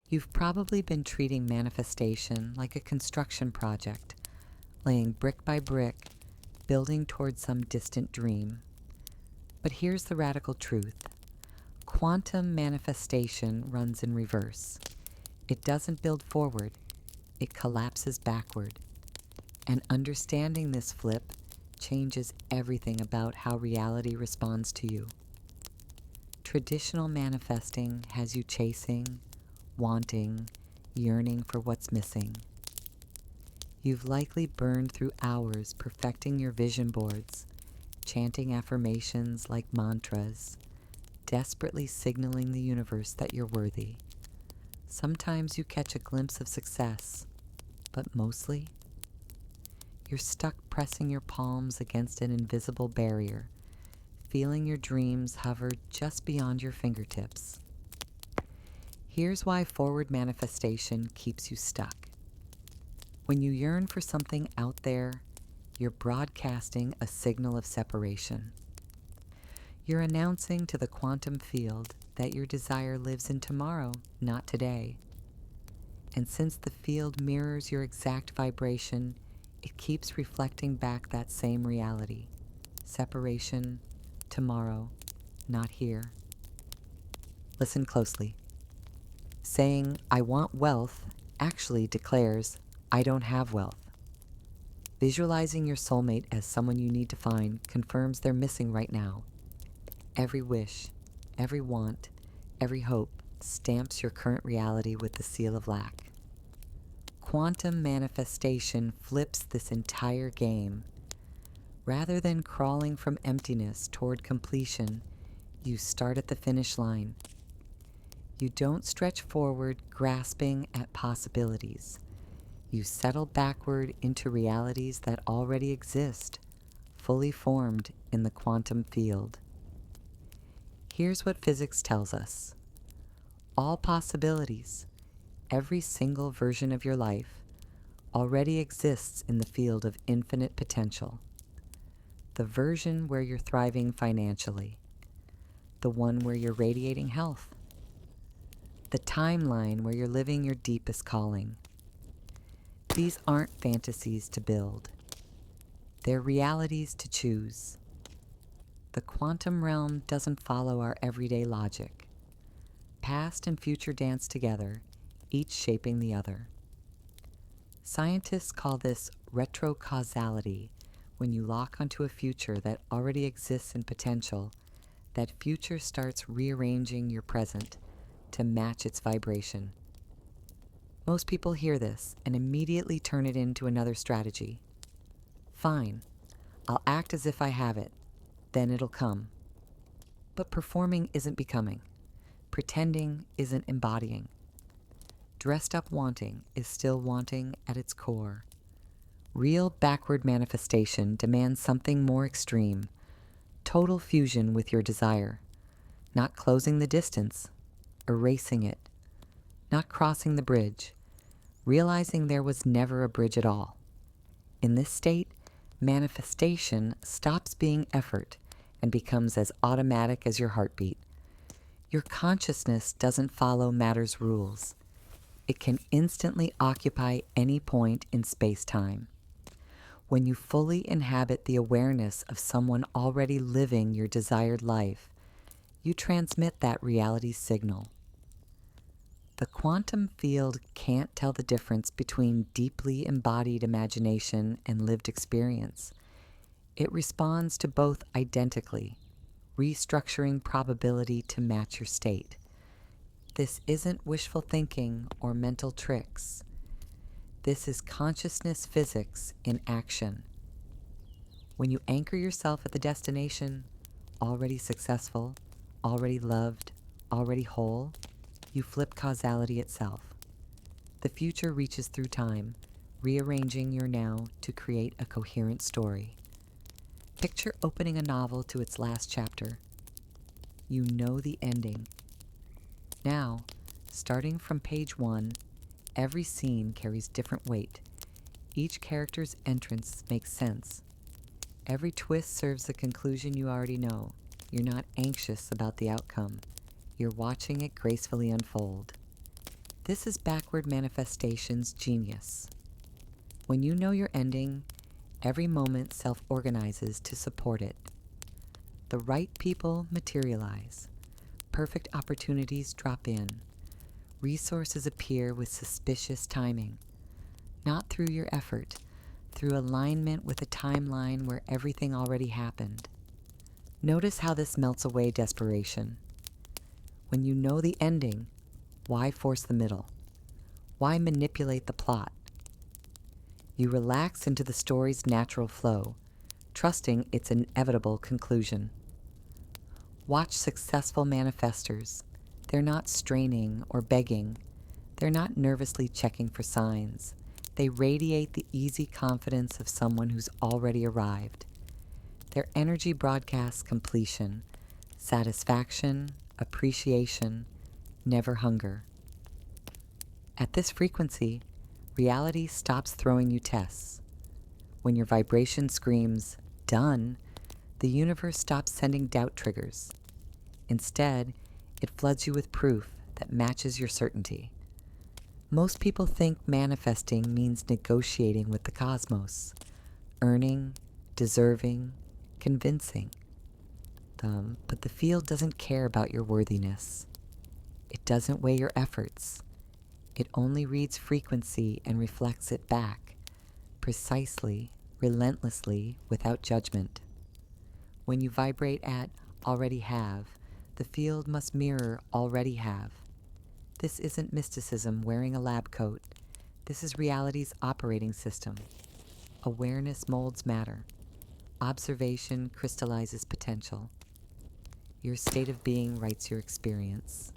You've probably been treating manifestation like a construction project, laying brick by brick, building towards some distant dream. But here's the radical truth. Quantum manifestation runs in reverse. It doesn't build forward, it collapses backward. And understanding this flip changes everything about how reality responds to you. Traditional manifesting has you chasing, wanting, yearning for what's missing. You've likely burned through hours perfecting your vision boards, chanting affirmations like mantras, desperately signaling the universe that you're worthy. Sometimes you catch a glimpse of success, but mostly, you're stuck pressing your palms against an invisible barrier, feeling your dreams hover just beyond your fingertips. Here's why forward manifestation keeps you stuck. When you yearn for something out there, you're broadcasting a signal of separation. You're announcing to the quantum field that your desire lives in tomorrow, not today. And since the field mirrors your exact vibration, it keeps reflecting back that same reality. Separation, tomorrow, not here. Listen closely. Saying, "I want wealth," actually declares, "I don't have wealth." Visualizing your soulmate as someone you need to find confirms they're missing right now. Every wish, every want, every hope stamps your current reality with the seal of lack. Quantum manifestation flips this entire game. Rather than crawling from emptiness toward completion, you start at the finish line. You don't stretch forward grasping at possibilities. You settle backward into realities that already exist, fully formed in the quantum field. Here's what physics tells us. All possibilities, every single version of your life, already exists in the field of infinite potential. The version where you're thriving financially, the one where you're radiating health, the timeline where you're living your deepest calling. These aren't fantasies to build. They're realities to choose. The quantum realm doesn't follow our everyday logic. Past and future dance together, each shaping the other. Scientists call this retrocausality. When you lock onto a future that already exists in potential, that future starts rearranging your present to match its vibration. Most people hear this and immediately turn it into another strategy. Fine, I'll act as if I have it, then it'll come. But performing isn't becoming. Pretending isn't embodying. Dressed up wanting is still wanting at its core. Real backward manifestation demands something more extreme, total fusion with your desire, not closing the distance, erasing it, not crossing the bridge, realizing there was never a bridge at all. In this state, manifestation stops being effort and becomes as automatic as your heartbeat. Your consciousness doesn't follow matter's rules. It can instantly occupy any point in space-time. When you fully inhabit the awareness of someone already living your desired life, you transmit that reality signal. The quantum field can't tell the difference between deeply embodied imagination and lived experience. It responds to both identically, restructuring probability to match your state. This isn't wishful thinking or mental tricks. This is consciousness physics in action. When you anchor yourself at the destination, already successful, already loved, already whole, you flip causality itself. The future reaches through time, rearranging your now to create a coherent story. Picture opening a novel to its last chapter. You know the ending. Now, starting from page 1, every scene carries different weight. Each character's entrance makes sense. Every twist serves the conclusion you already know. You're not anxious about the outcome. You're watching it gracefully unfold. This is backward manifestation's genius. When you know your ending, every moment self-organizes to support it. The right people materialize. Perfect opportunities drop in. Resources appear with suspicious timing. Not through your effort, through alignment with a timeline where everything already happened. Notice how this melts away desperation. When you know the ending, why force the middle? Why manipulate the plot? You relax into the story's natural flow, trusting its inevitable conclusion. Watch successful manifestors. They're not straining or begging. They're not nervously checking for signs. They radiate the easy confidence of someone who's already arrived. Their energy broadcasts completion, satisfaction, appreciation, never hunger. At this frequency, reality stops throwing you tests. When your vibration screams, "done," the universe stops sending doubt triggers. Instead, it floods you with proof that matches your certainty. Most people think manifesting means negotiating with the cosmos, earning, deserving, convincing. But the field doesn't care about your worthiness. It doesn't weigh your efforts. It only reads frequency and reflects it back, precisely, relentlessly, without judgment. When you vibrate at already have, the field must mirror already have. This isn't mysticism wearing a lab coat. This is reality's operating system. Awareness molds matter. Observation crystallizes potential. Your state of being writes your experience.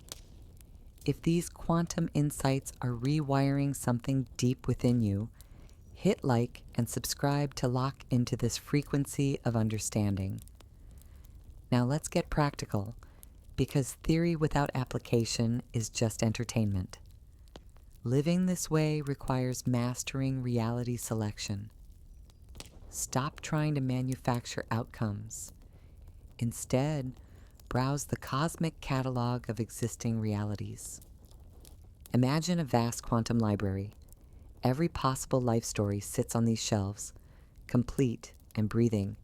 If these quantum insights are rewiring something deep within you, hit like and subscribe to lock into this frequency of understanding. Now let's get practical, because theory without application is just entertainment. Living this way requires mastering reality selection. Stop trying to manufacture outcomes. Instead, browse the cosmic catalog of existing realities. Imagine a vast quantum library. Every possible life story sits on these shelves, complete and breathing.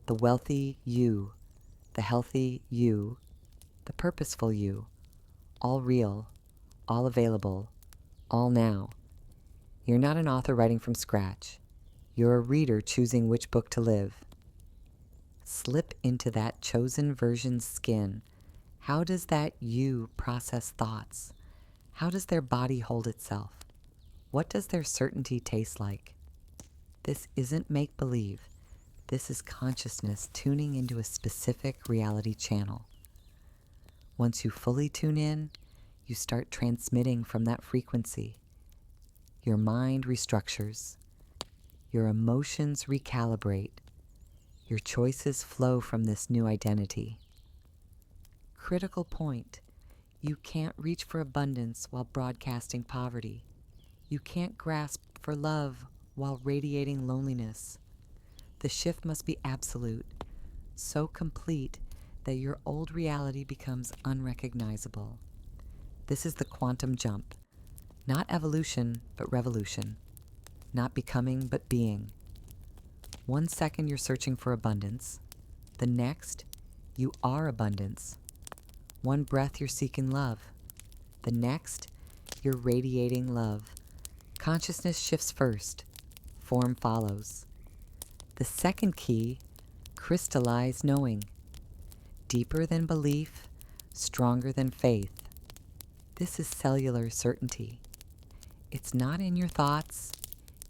The wealthy you, the healthy you, the purposeful you, all real, all available, all now. You're not an author writing from scratch. You're a reader choosing which book to live. Slip into that chosen version's skin. How does that you process thoughts? How does their body hold itself? What does their certainty taste like? This isn't make-believe. This is consciousness tuning into a specific reality channel. Once you fully tune in, you start transmitting from that frequency. Your mind restructures. Your emotions recalibrate. Your choices flow from this new identity. Critical point. You can't reach for abundance while broadcasting poverty. You can't grasp for love while radiating loneliness. The shift must be absolute, so complete that your old reality becomes unrecognizable. This is the quantum jump. Not evolution, but revolution. Not becoming, but being. 1 second you're searching for abundance. The next, you are abundance. 1 breath you're seeking love. The next, you're radiating love. Consciousness shifts first. Form follows. The second key, crystallize knowing. Deeper than belief, stronger than faith. This is cellular certainty. It's not in your thoughts,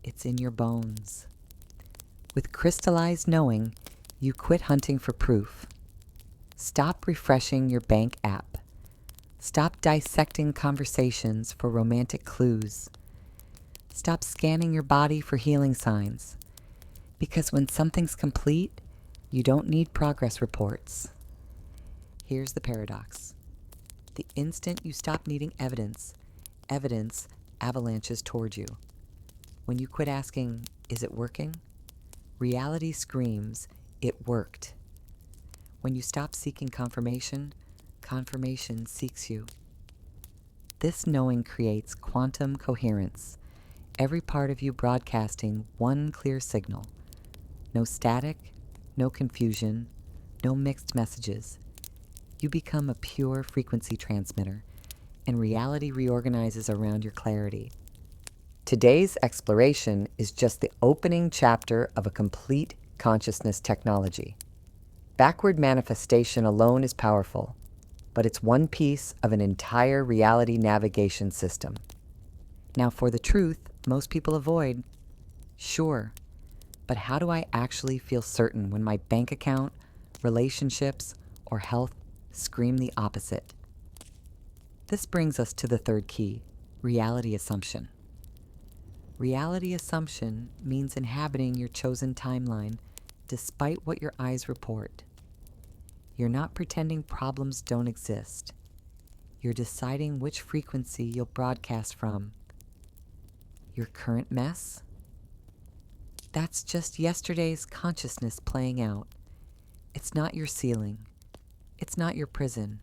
it's in your bones. With crystallized knowing, you quit hunting for proof. Stop refreshing your bank app. Stop dissecting conversations for romantic clues. Stop scanning your body for healing signs. Because when something's complete, you don't need progress reports. Here's the paradox. The instant you stop needing evidence, evidence avalanches toward you. When you quit asking, is it working? Reality screams, it worked. When you stop seeking confirmation, confirmation seeks you. This knowing creates quantum coherence, every part of you broadcasting one clear signal. No static, no confusion, no mixed messages. You become a pure frequency transmitter, and reality reorganizes around your clarity. Today's exploration is just the opening chapter of a complete consciousness technology. Backward manifestation alone is powerful, but it's one piece of an entire reality navigation system. Now, for the truth, most people avoid. Sure, but how do I actually feel certain when my bank account, relationships, or health scream the opposite? This brings us to the third key, reality assumption. Reality assumption means inhabiting your chosen timeline despite what your eyes report. You're not pretending problems don't exist. You're deciding which frequency you'll broadcast from. Your current mess? That's just yesterday's consciousness playing out. It's not your ceiling. It's not your prison.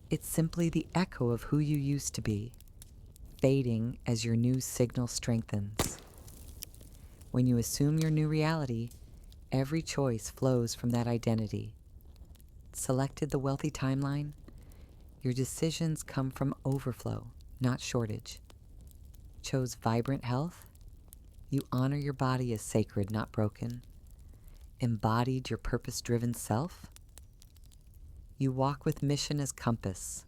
It's simply the echo of who you used to be, fading as your new signal strengthens. When you assume your new reality, every choice flows from that identity. Selected the wealthy timeline? Your decisions come from overflow, not shortage. Chose vibrant health? You honor your body as sacred, not broken. Embodied your purpose-driven self? You walk with mission as compass,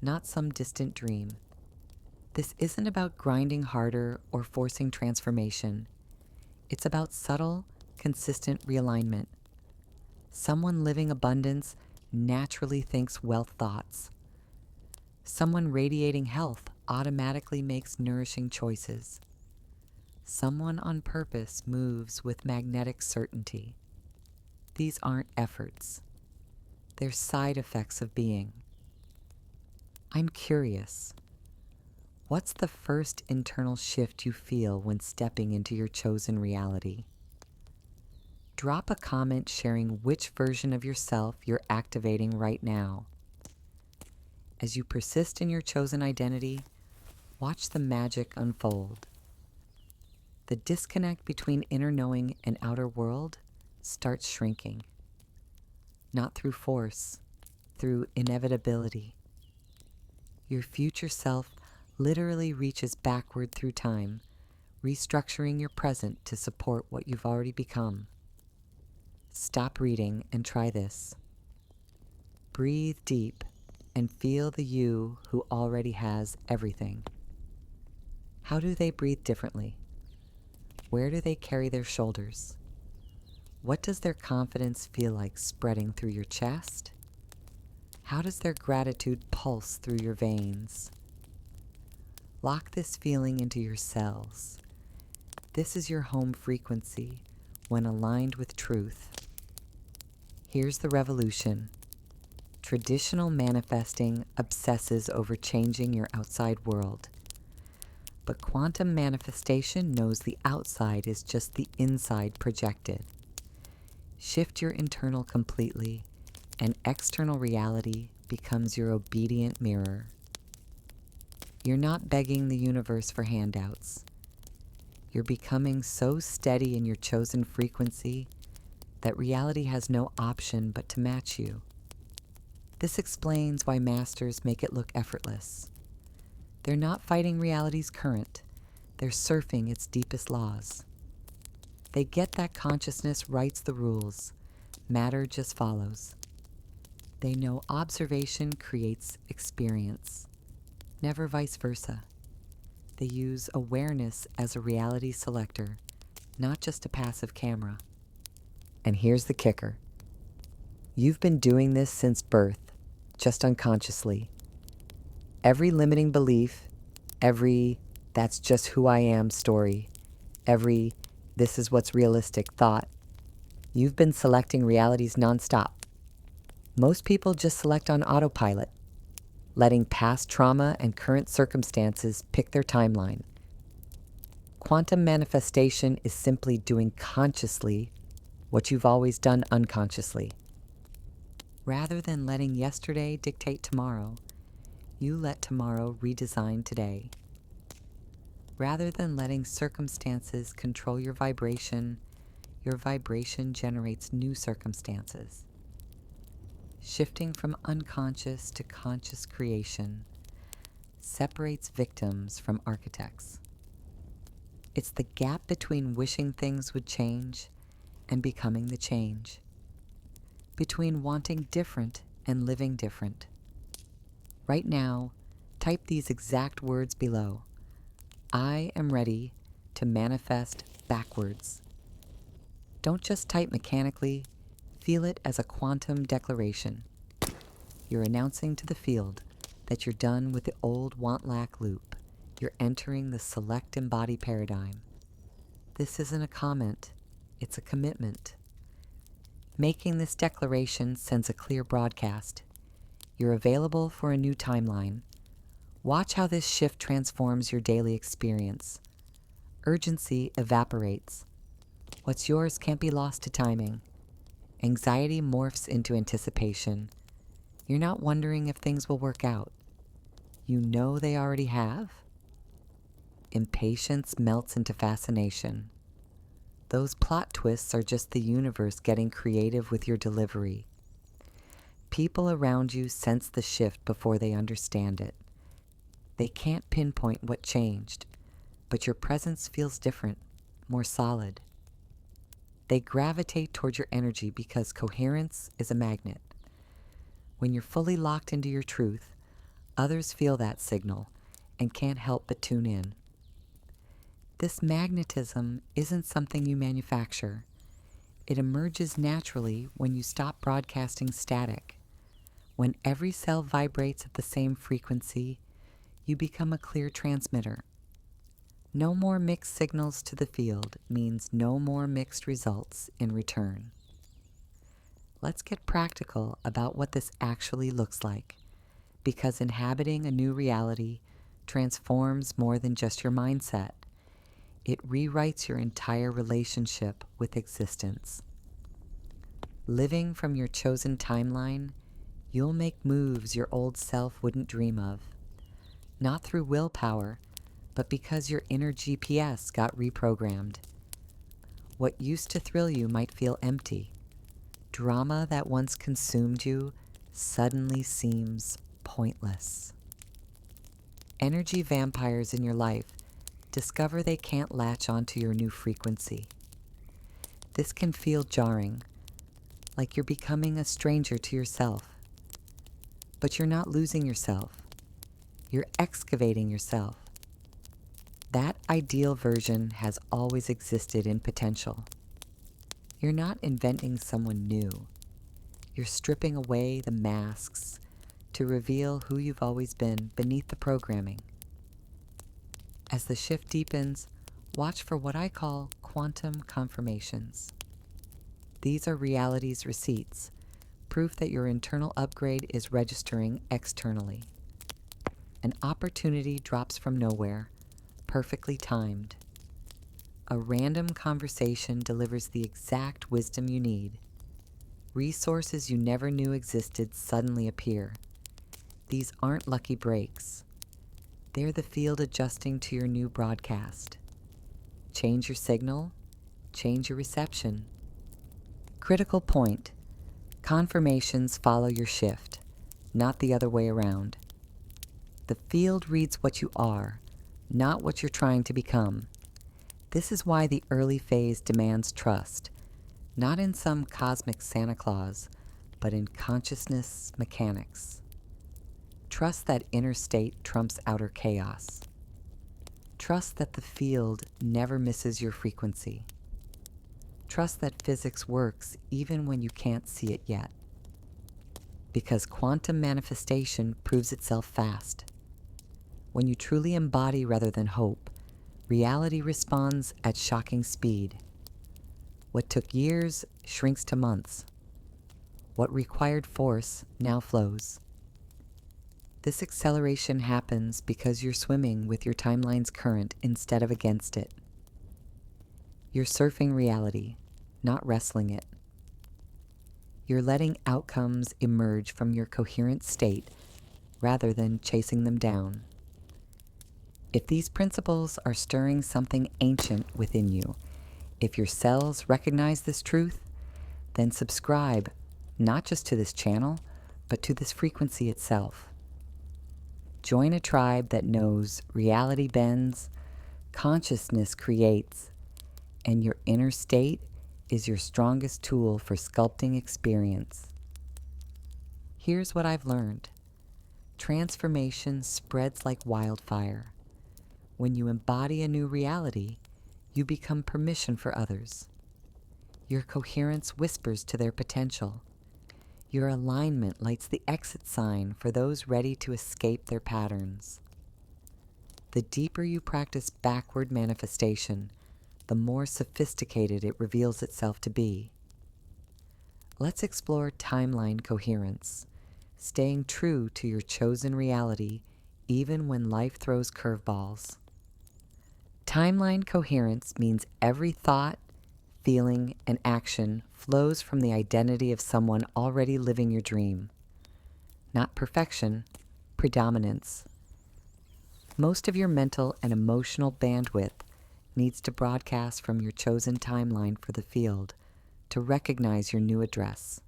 not some distant dream. This isn't about grinding harder or forcing transformation. It's about subtle, consistent realignment. Someone living abundance naturally thinks wealth thoughts. Someone radiating health automatically makes nourishing choices. Someone on purpose moves with magnetic certainty. These aren't efforts. They're side effects of being. I'm curious. What's the first internal shift you feel when stepping into your chosen reality? Drop a comment sharing which version of yourself you're activating right now. As you persist in your chosen identity, watch the magic unfold. The disconnect between inner knowing and outer world starts shrinking. Not through force, through inevitability. Your future self literally reaches backward through time, restructuring your present to support what you've already become. Stop reading and try this. Breathe deep and feel the you who already has everything. How do they breathe differently? Where do they carry their shoulders? What does their confidence feel like spreading through your chest? How does their gratitude pulse through your veins? Lock this feeling into your cells. This is your home frequency when aligned with truth. Here's the revolution. Traditional manifesting obsesses over changing your outside world. But quantum manifestation knows the outside is just the inside projected. Shift your internal completely, and external reality becomes your obedient mirror. You're not begging the universe for handouts. You're becoming so steady in your chosen frequency that reality has no option but to match you. This explains why masters make it look effortless. They're not fighting reality's current. They're surfing its deepest laws. They get that consciousness writes the rules. Matter just follows. They know observation creates experience, never vice versa. They use awareness as a reality selector, not just a passive camera. And here's the kicker. You've been doing this since birth, just unconsciously. Every limiting belief, every "that's just who I am" story, every "this is what's realistic" thought, you've been selecting realities nonstop. Most people just select on autopilot, letting past trauma and current circumstances pick their timeline. Quantum manifestation is simply doing consciously what you've always done unconsciously. Rather than letting yesterday dictate tomorrow, you let tomorrow redesign today. Rather than letting circumstances control your vibration generates new circumstances. Shifting from unconscious to conscious creation separates victims from architects. It's the gap between wishing things would change and becoming the change, between wanting different and living different. Right now, type these exact words below. I am ready to manifest backwards. Don't just type mechanically, feel it as a quantum declaration. You're announcing to the field that you're done with the old want-lack loop. You're entering the select embody paradigm. This isn't a comment, it's a commitment. Making this declaration sends a clear broadcast. You're available for a new timeline. Watch how this shift transforms your daily experience. Urgency evaporates. What's yours can't be lost to timing. Anxiety morphs into anticipation. You're not wondering if things will work out. You know they already have. Impatience melts into fascination. Those plot twists are just the universe getting creative with your delivery. People around you sense the shift before they understand it. They can't pinpoint what changed, but your presence feels different, more solid. They gravitate toward your energy because coherence is a magnet. When you're fully locked into your truth, others feel that signal and can't help but tune in. This magnetism isn't something you manufacture. It emerges naturally when you stop broadcasting static. When every cell vibrates at the same frequency, you become a clear transmitter. No more mixed signals to the field means no more mixed results in return. Let's get practical about what this actually looks like, because inhabiting a new reality transforms more than just your mindset. It rewrites your entire relationship with existence. Living from your chosen timeline, you'll make moves your old self wouldn't dream of. Not through willpower, but because your inner GPS got reprogrammed. What used to thrill you might feel empty. Drama that once consumed you suddenly seems pointless. Energy vampires in your life discover they can't latch onto your new frequency. This can feel jarring, like you're becoming a stranger to yourself. But you're not losing yourself. You're excavating yourself. That ideal version has always existed in potential. You're not inventing someone new. You're stripping away the masks to reveal who you've always been beneath the programming. As the shift deepens, watch for what I call quantum confirmations. These are reality's receipts, proof that your internal upgrade is registering externally. An opportunity drops from nowhere, perfectly timed. A random conversation delivers the exact wisdom you need. Resources you never knew existed suddenly appear. These aren't lucky breaks. They're the field adjusting to your new broadcast. Change your signal, change your reception. Critical point: confirmations follow your shift, not the other way around. The field reads what you are, not what you're trying to become. This is why the early phase demands trust, not in some cosmic Santa Claus, but in consciousness mechanics. Trust that inner state trumps outer chaos. Trust that the field never misses your frequency. Trust that physics works even when you can't see it yet. Because quantum manifestation proves itself fast. When you truly embody rather than hope, reality responds at shocking speed. What took years shrinks to months. What required force now flows. This acceleration happens because you're swimming with your timeline's current instead of against it. You're surfing reality, not wrestling it. You're letting outcomes emerge from your coherent state rather than chasing them down. If these principles are stirring something ancient within you, if your cells recognize this truth, then subscribe not just to this channel, but to this frequency itself. Join a tribe that knows reality bends, consciousness creates, and your inner state is your strongest tool for sculpting experience. Here's what I've learned. Transformation spreads like wildfire. When you embody a new reality, you become permission for others. Your coherence whispers to their potential. Your alignment lights the exit sign for those ready to escape their patterns. The deeper you practice backward manifestation, the more sophisticated it reveals itself to be. Let's explore timeline coherence, staying true to your chosen reality even when life throws curveballs. Timeline coherence means every thought, feeling, and action flows from the identity of someone already living your dream. Not perfection, predominance. Most of your mental and emotional bandwidth needs to broadcast from your chosen timeline for the field to recognize your new address.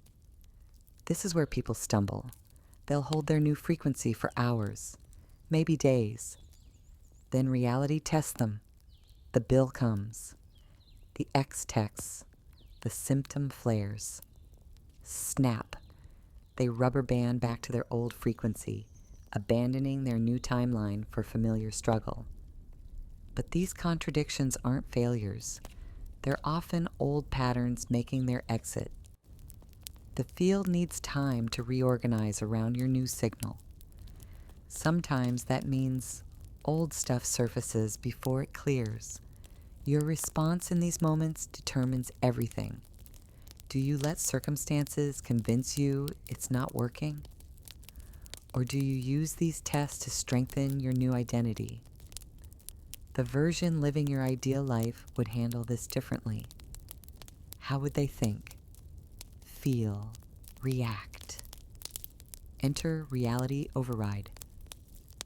This is where people stumble. They'll hold their new frequency for hours, maybe days. Then reality tests them. The bill comes. The X texts. The symptom flares. Snap. They rubber band back to their old frequency, abandoning their new timeline for familiar struggle. But these contradictions aren't failures. They're often old patterns making their exit. The field needs time to reorganize around your new signal. Sometimes that means old stuff surfaces before it clears. Your response in these moments determines everything. Do you let circumstances convince you it's not working? Or do you use these tests to strengthen your new identity? The version living your ideal life would handle this differently. How would they think, feel, react? Enter reality override.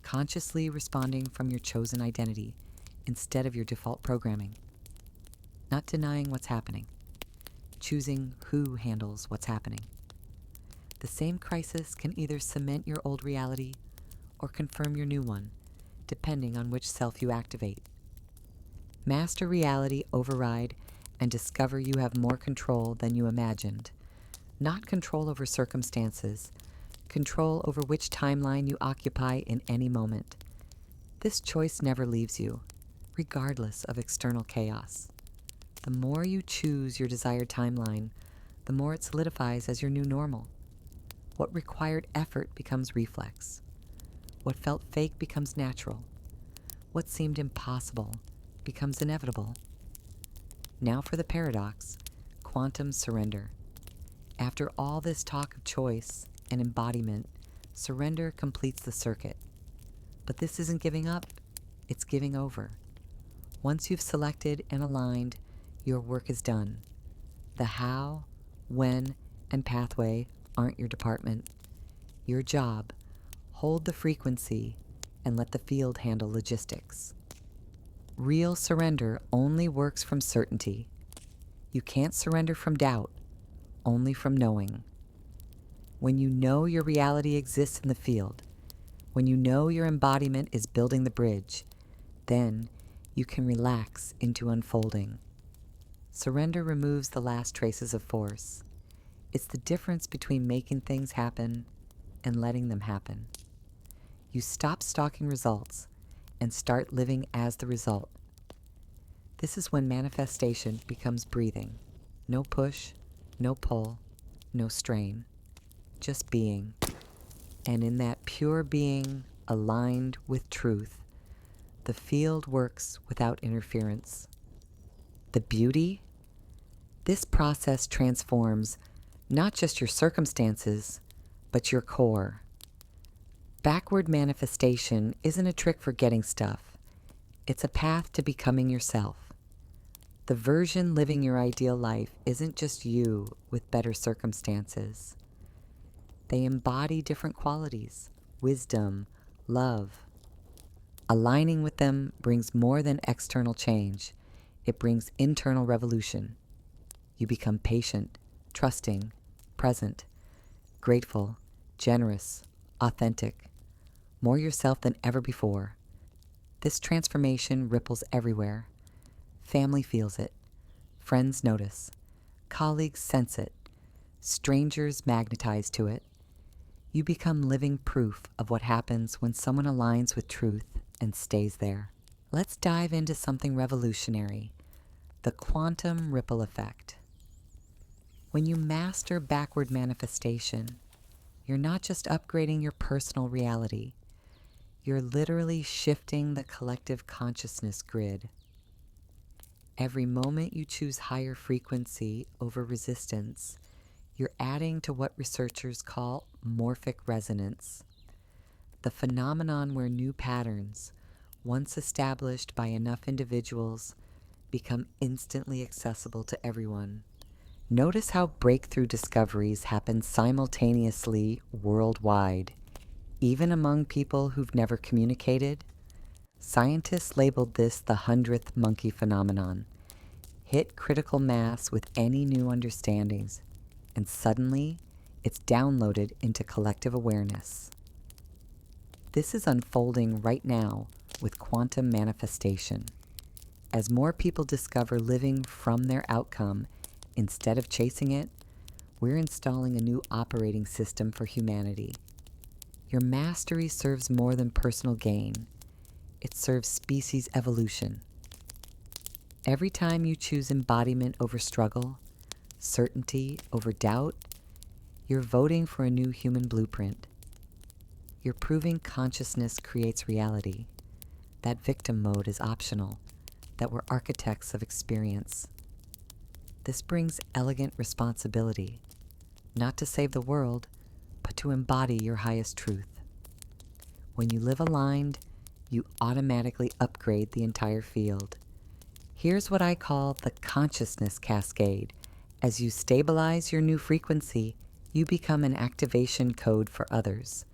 Consciously responding from your chosen identity instead of your default programming. Not denying what's happening. Choosing who handles what's happening. The same crisis can either cement your old reality or confirm your new one, depending on which self you activate. Master reality override and discover you have more control than you imagined. Not control over circumstances, control over which timeline you occupy in any moment. This choice never leaves you, regardless of external chaos. The more you choose your desired timeline, the more it solidifies as your new normal. What required effort becomes reflex. What felt fake becomes natural. What seemed impossible becomes inevitable. Now for the paradox, quantum surrender. After all this talk of choice and embodiment, surrender completes the circuit. But this isn't giving up, it's giving over. Once you've selected and aligned, your work is done. The how, when, and pathway aren't your department. Your job, hold the frequency and let the field handle logistics. Real surrender only works from certainty. You can't surrender from doubt, only from knowing. When you know your reality exists in the field, when you know your embodiment is building the bridge, then you can relax into unfolding. Surrender removes the last traces of force. It's the difference between making things happen and letting them happen. You stop stalking results and start living as the result. This is when manifestation becomes breathing. No push, no pull, no strain. Just being. And in that pure being, aligned with truth, the field works without interference. The beauty? This process transforms not just your circumstances, but your core. Backward manifestation isn't a trick for getting stuff. It's a path to becoming yourself. The version living your ideal life isn't just you with better circumstances. They embody different qualities, wisdom, love. Aligning with them brings more than external change. It brings internal revolution. You become patient, trusting, present, grateful, generous, authentic, more yourself than ever before. This transformation ripples everywhere. Family feels it. Friends notice. Colleagues sense it. Strangers magnetize to it. You become living proof of what happens when someone aligns with truth and stays there. Let's dive into something revolutionary, the quantum ripple effect. When you master backward manifestation, you're not just upgrading your personal reality, you're literally shifting the collective consciousness grid. Every moment you choose higher frequency over resistance, you're adding to what researchers call morphic resonance, the phenomenon where new patterns, once established by enough individuals, become instantly accessible to everyone. Notice how breakthrough discoveries happen simultaneously worldwide, even among people who've never communicated. Scientists labeled this the 100th monkey phenomenon. Hit critical mass with any new understandings, and suddenly it's downloaded into collective awareness. This is unfolding right now with quantum manifestation. As more people discover living from their outcome instead of chasing it, we're installing a new operating system for humanity. Your mastery serves more than personal gain. It serves species evolution. Every time you choose embodiment over struggle, certainty over doubt, you're voting for a new human blueprint. You're proving consciousness creates reality, that victim mode is optional, that we're architects of experience. This brings elegant responsibility, not to save the world, but to embody your highest truth. When you live aligned, you automatically upgrade the entire field. Here's what I call the consciousness cascade. As you stabilize your new frequency, you become an activation code for others.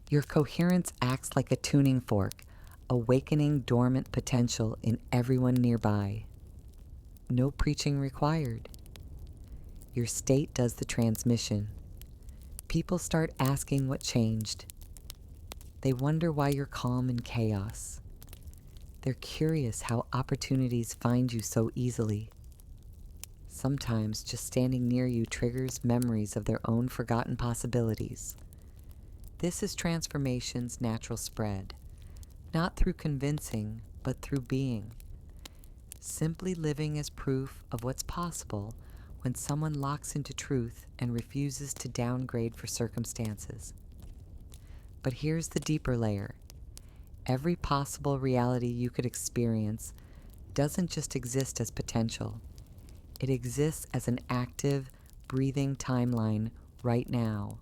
Your coherence acts like a tuning fork, awakening dormant potential in everyone nearby. No preaching required. Your state does the transmission. People start asking what changed. They wonder why you're calm in chaos. They're curious how opportunities find you so easily. Sometimes just standing near you triggers memories of their own forgotten possibilities. This is transformation's natural spread, not through convincing, but through being. Simply living as proof of what's possible when someone locks into truth and refuses to downgrade for circumstances. But here's the deeper layer. Every possible reality you could experience doesn't just exist as potential. It exists as an active, breathing timeline right now.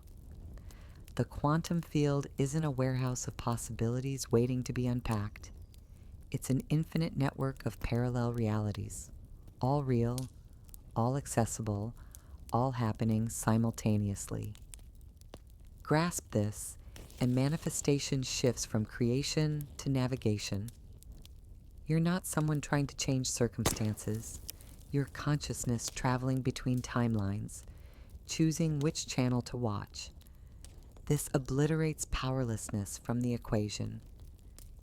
The quantum field isn't a warehouse of possibilities waiting to be unpacked. It's an infinite network of parallel realities, all real, all accessible, all happening simultaneously. Grasp this, and manifestation shifts from creation to navigation. You're not someone trying to change circumstances. You're consciousness traveling between timelines, choosing which channel to watch. This obliterates powerlessness from the equation.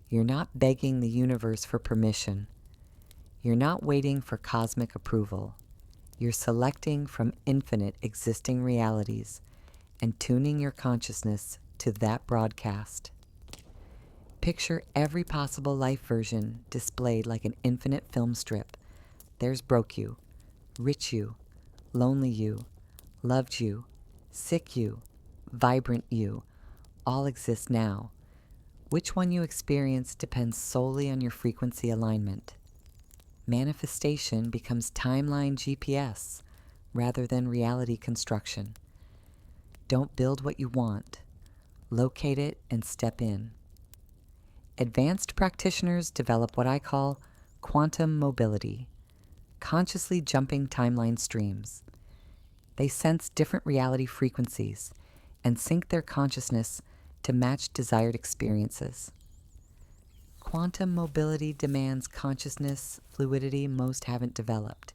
You're not begging the universe for permission. You're not waiting for cosmic approval. You're selecting from infinite existing realities and tuning your consciousness to that broadcast. Picture every possible life version displayed like an infinite film strip. There's broke you, rich you, lonely you, loved you, sick you, vibrant you, all exist now. Which one you experience depends solely on your frequency alignment. Manifestation becomes timeline GPS rather than reality construction. Don't build what you want. Locate it and step in. Advanced practitioners develop what I call quantum mobility, consciously jumping timeline streams. They sense different reality frequencies and sync their consciousness to match desired experiences. Quantum mobility demands consciousness fluidity most haven't developed.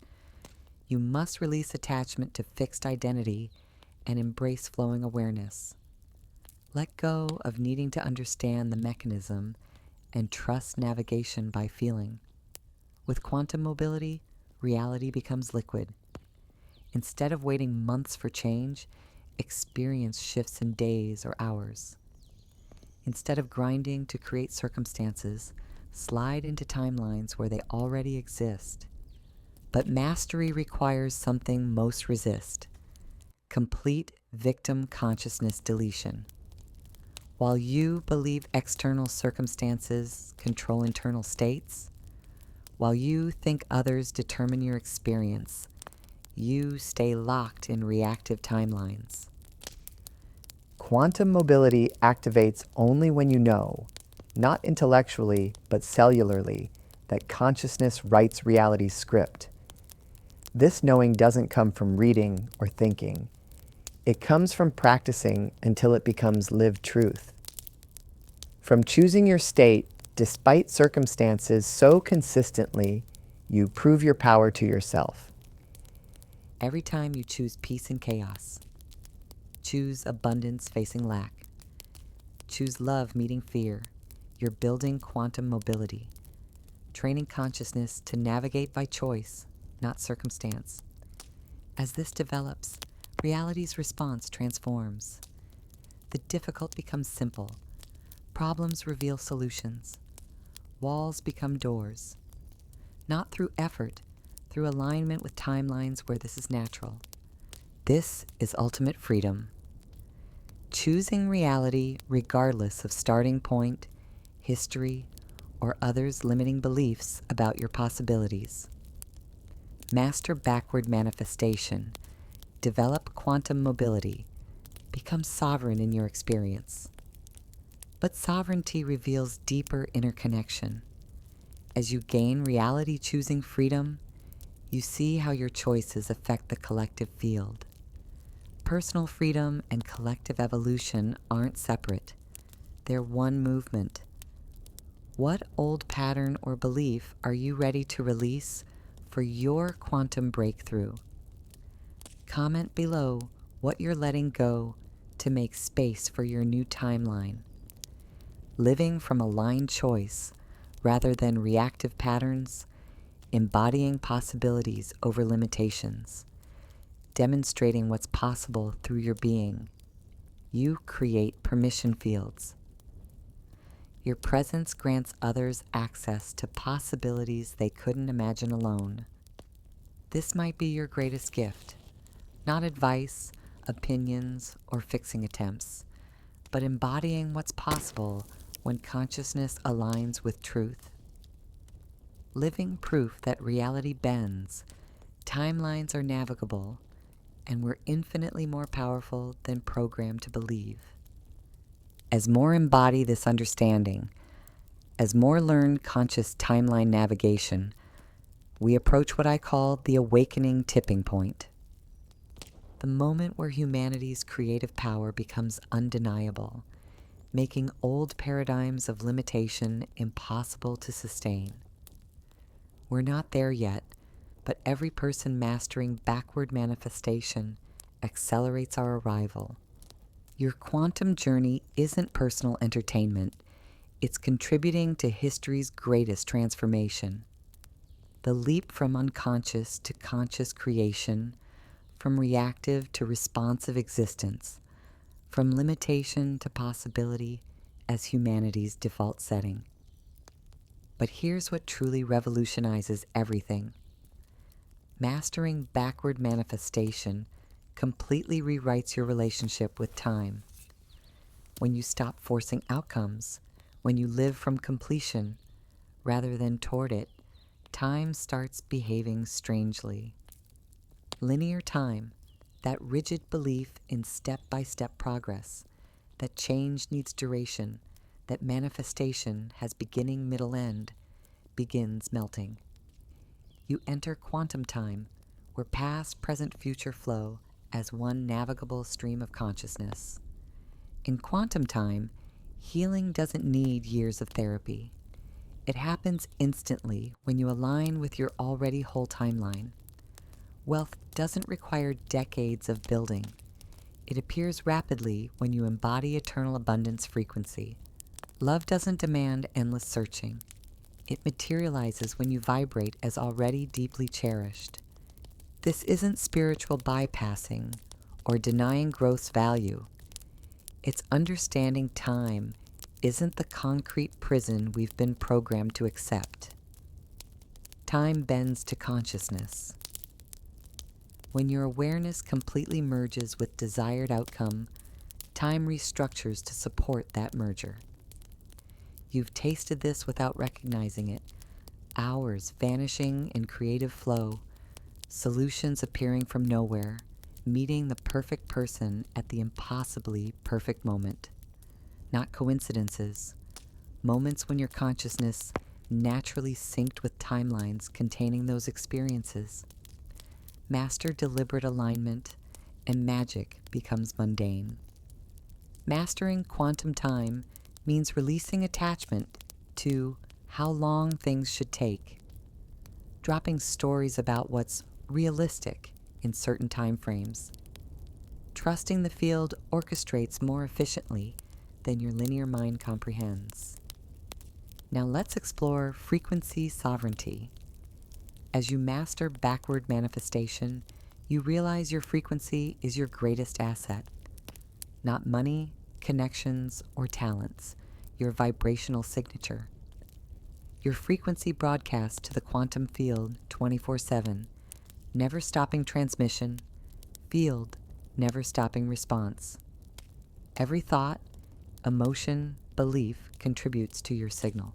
You must release attachment to fixed identity and embrace flowing awareness. Let go of needing to understand the mechanism and trust navigation by feeling. With quantum mobility, reality becomes liquid. Instead of waiting months for change, experience shifts in days or hours. Instead of grinding to create circumstances, slide into timelines where they already exist. But mastery requires something most resist: complete victim consciousness deletion. While you believe external circumstances control internal states, while you think others determine your experience, you stay locked in reactive timelines. Quantum mobility activates only when you know, not intellectually but cellularly, that consciousness writes reality's script. This knowing doesn't come from reading or thinking. It comes from practicing until it becomes lived truth. From choosing your state despite circumstances so consistently, you prove your power to yourself. Every time you choose peace in chaos, choose abundance facing lack, choose love meeting fear, you're building quantum mobility, training consciousness to navigate by choice, not circumstance. As this develops, reality's response transforms. The difficult becomes simple. Problems reveal solutions. Walls become doors. Not through effort, through alignment with timelines where this is natural. This is ultimate freedom. Choosing reality regardless of starting point, history, or others' limiting beliefs about your possibilities. Master backward manifestation. Develop quantum mobility. Become sovereign in your experience. But sovereignty reveals deeper interconnection. As you gain reality-choosing freedom, you see how your choices affect the collective field. Personal freedom and collective evolution aren't separate. They're one movement. What old pattern or belief are you ready to release for your quantum breakthrough? Comment below what you're letting go to make space for your new timeline. Living from aligned choice rather than reactive patterns, embodying possibilities over limitations, demonstrating what's possible through your being. You create permission fields. Your presence grants others access to possibilities they couldn't imagine alone. This might be your greatest gift, not advice, opinions, or fixing attempts, but embodying what's possible when consciousness aligns with truth. Living proof that reality bends, timelines are navigable, and we're infinitely more powerful than programmed to believe. As more embody this understanding, as more learn conscious timeline navigation, we approach what I call the awakening tipping point. The moment where humanity's creative power becomes undeniable, making old paradigms of limitation impossible to sustain. We're not there yet, but every person mastering backward manifestation accelerates our arrival. Your quantum journey isn't personal entertainment. It's contributing to history's greatest transformation. The leap from unconscious to conscious creation, from reactive to responsive existence, from limitation to possibility as humanity's default setting. But here's what truly revolutionizes everything. Mastering backward manifestation completely rewrites your relationship with time. When you stop forcing outcomes, when you live from completion rather than toward it, time starts behaving strangely. Linear time, that rigid belief in step-by-step progress, that change needs duration, that manifestation has beginning, middle, end, begins melting. You enter quantum time, where past, present, future flow as one navigable stream of consciousness. In quantum time, healing doesn't need years of therapy. It happens instantly when you align with your already whole timeline. Wealth doesn't require decades of building. It appears rapidly when you embody eternal abundance frequency. Love doesn't demand endless searching. It materializes when you vibrate as already deeply cherished. This isn't spiritual bypassing or denying growth's value. It's understanding time isn't the concrete prison we've been programmed to accept. Time bends to consciousness. When your awareness completely merges with desired outcome, time restructures to support that merger. You've tasted this without recognizing it. Hours vanishing in creative flow, solutions appearing from nowhere, meeting the perfect person at the impossibly perfect moment. Not coincidences, moments when your consciousness naturally synced with timelines containing those experiences. Master deliberate alignment, and magic becomes mundane. Mastering quantum time means releasing attachment to how long things should take, dropping stories about what's realistic in certain time frames, trusting the field orchestrates more efficiently than your linear mind comprehends. Now let's explore frequency sovereignty. As you master backward manifestation, you realize your frequency is your greatest asset. Not money, connections, or talents, your vibrational signature. Your frequency broadcasts to the quantum field 24/7, never stopping transmission, field, never stopping response. Every thought, emotion, belief contributes to your signal.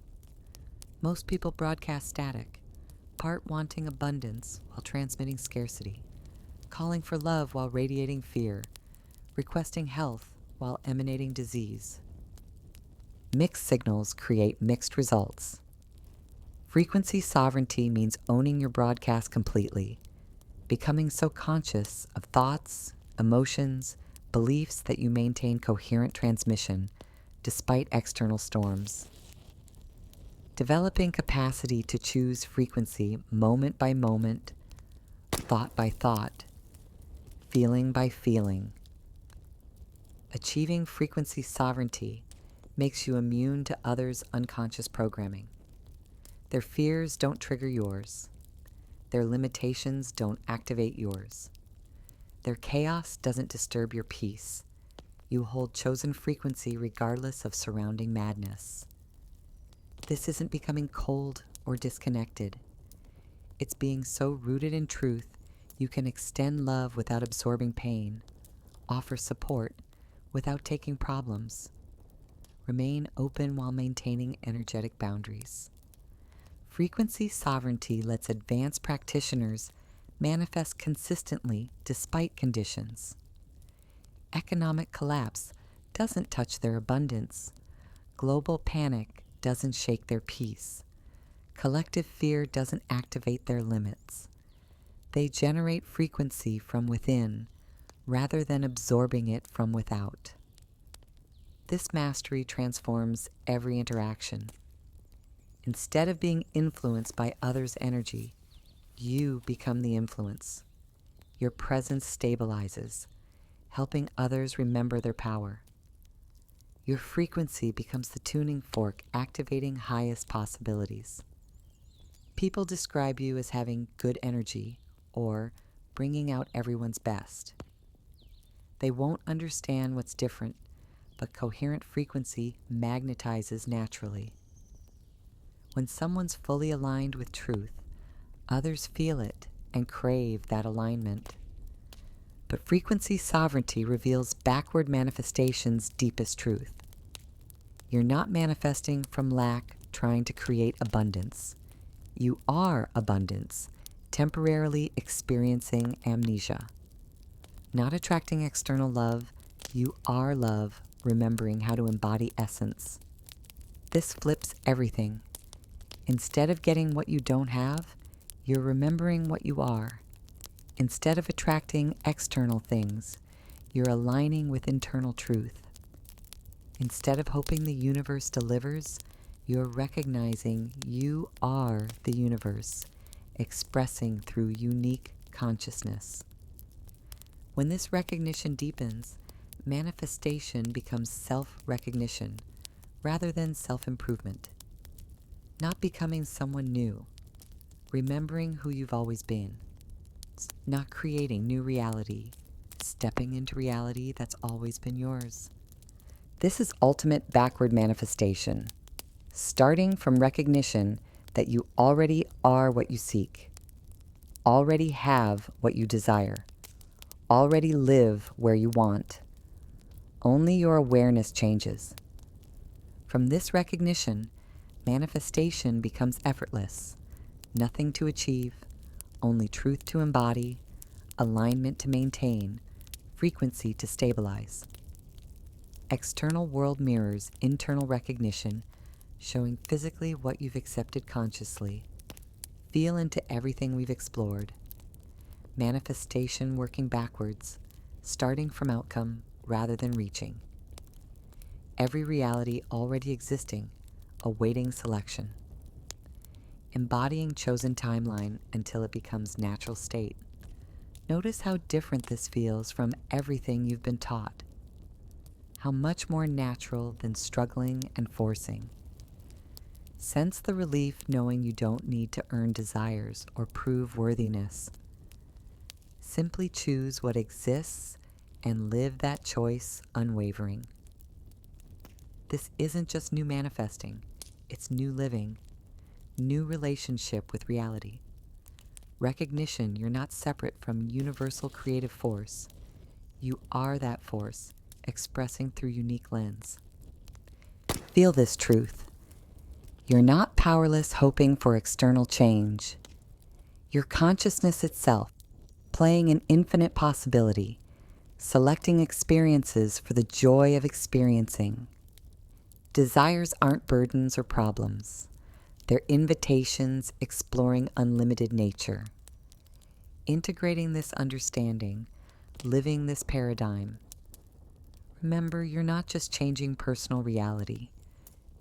Most people broadcast static, part wanting abundance while transmitting scarcity, calling for love while radiating fear, requesting health while emanating disease. Mixed signals create mixed results. Frequency sovereignty means owning your broadcast completely, becoming so conscious of thoughts, emotions, beliefs that you maintain coherent transmission despite external storms. Developing capacity to choose frequency moment by moment, thought by thought, feeling by feeling. Achieving frequency sovereignty makes you immune to others' unconscious programming. Their fears don't trigger yours. Their limitations don't activate yours. Their chaos doesn't disturb your peace. You hold chosen frequency regardless of surrounding madness. This isn't becoming cold or disconnected. It's being so rooted in truth you can extend love without absorbing pain, offer support without taking problems, remain open while maintaining energetic boundaries. Frequency sovereignty lets advanced practitioners manifest consistently despite conditions. Economic collapse doesn't touch their abundance. Global panic doesn't shake their peace. Collective fear doesn't activate their limits. They generate frequency from within rather than absorbing it from without. This mastery transforms every interaction. Instead of being influenced by others' energy, you become the influence. Your presence stabilizes, helping others remember their power. Your frequency becomes the tuning fork activating highest possibilities. People describe you as having good energy or bringing out everyone's best. They won't understand what's different, but coherent frequency magnetizes naturally. When someone's fully aligned with truth, others feel it and crave that alignment. But frequency sovereignty reveals backward manifestation's deepest truth. You're not manifesting from lack, trying to create abundance. You are abundance, temporarily experiencing amnesia. Not attracting external love, you are love, remembering how to embody essence. This flips everything. Instead of getting what you don't have, you're remembering what you are. Instead of attracting external things, you're aligning with internal truth. Instead of hoping the universe delivers, you're recognizing you are the universe, expressing through unique consciousness. When this recognition deepens, manifestation becomes self-recognition rather than self-improvement. Not becoming someone new, remembering who you've always been. Not creating new reality, stepping into reality that's always been yours. This is ultimate backward manifestation, starting from recognition that you already are what you seek, already have what you desire, already live where you want. Only your awareness changes. From this recognition, manifestation becomes effortless, nothing to achieve, only truth to embody, alignment to maintain, frequency to stabilize. External world mirrors internal recognition, showing physically what you've accepted consciously. Feel into everything we've explored. Manifestation working backwards, starting from outcome rather than reaching. Every reality already existing, awaiting selection. Embodying chosen timeline until it becomes natural state. Notice how different this feels from everything you've been taught. How much more natural than struggling and forcing. Sense the relief knowing you don't need to earn desires or prove worthiness. Simply choose what exists and live that choice unwavering. This isn't just new manifesting, it's new living, new relationship with reality. Recognition you're not separate from universal creative force. You are that force, expressing through unique lens. Feel this truth. You're not powerless hoping for external change. Your consciousness itself, playing an infinite possibility, selecting experiences for the joy of experiencing. Desires aren't burdens or problems. They're invitations exploring unlimited nature. Integrating this understanding, living this paradigm. Remember, you're not just changing personal reality.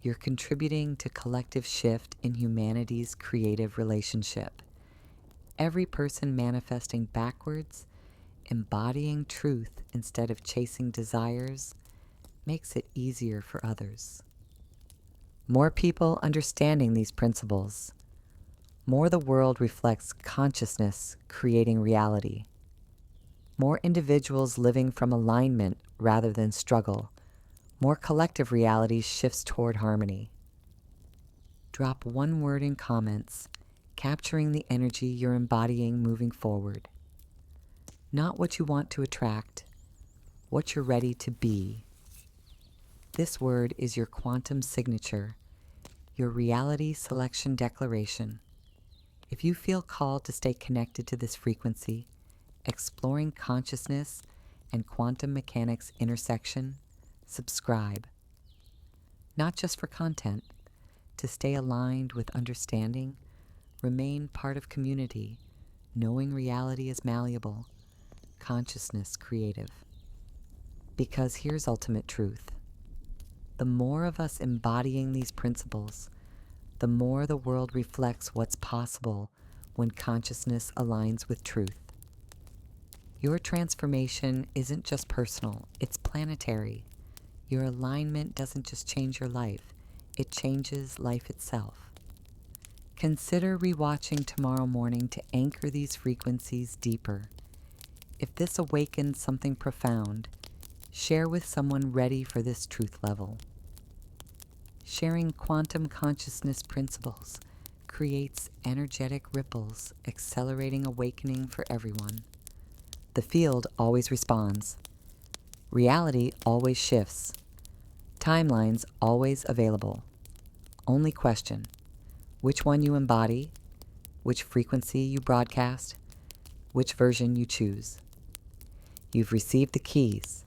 You're contributing to collective shift in humanity's creative relationship. Every person manifesting backwards, embodying truth instead of chasing desires, makes it easier for others. More people understanding these principles, more the world reflects consciousness creating reality. More individuals living from alignment rather than struggle. More collective reality shifts toward harmony. Drop one word in comments, capturing the energy you're embodying moving forward. Not what you want to attract, what you're ready to be. This word is your quantum signature, your reality selection declaration. If you feel called to stay connected to this frequency, exploring consciousness and quantum mechanics intersection, subscribe. Not just for content, to stay aligned with understanding, remain part of community, knowing reality is malleable, consciousness creative. Because here's ultimate truth. The more of us embodying these principles, the more the world reflects what's possible when consciousness aligns with truth. Your transformation isn't just personal, it's planetary. Your alignment doesn't just change your life, it changes life itself. Consider rewatching tomorrow morning to anchor these frequencies deeper. If this awakens something profound, share with someone ready for this truth level. Sharing quantum consciousness principles creates energetic ripples, accelerating awakening for everyone. The field always responds. Reality always shifts. Timelines always available. Only question, which one you embody, which frequency you broadcast, which version you choose. You've received the keys,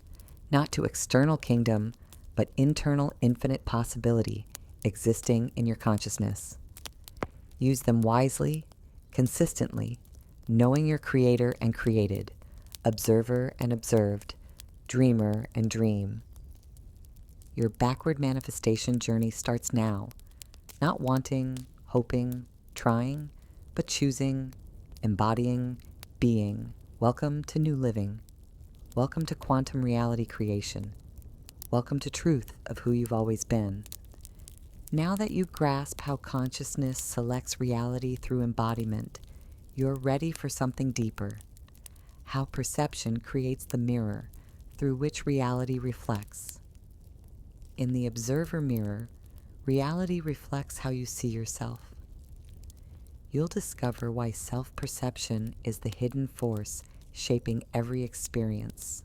not to external kingdom, but internal infinite possibility existing in your consciousness. Use them wisely, consistently, knowing your creator and created, observer and observed, dreamer and dream. Your backward manifestation journey starts now. Not wanting, hoping, trying, but choosing, embodying, being. Welcome to new living. Welcome to quantum reality creation. Welcome to truth of who you've always been. Now that you grasp how consciousness selects reality through embodiment, you're ready for something deeper. How perception creates the mirror through which reality reflects. In the observer mirror, reality reflects how you see yourself. You'll discover why self-perception is the hidden force shaping every experience.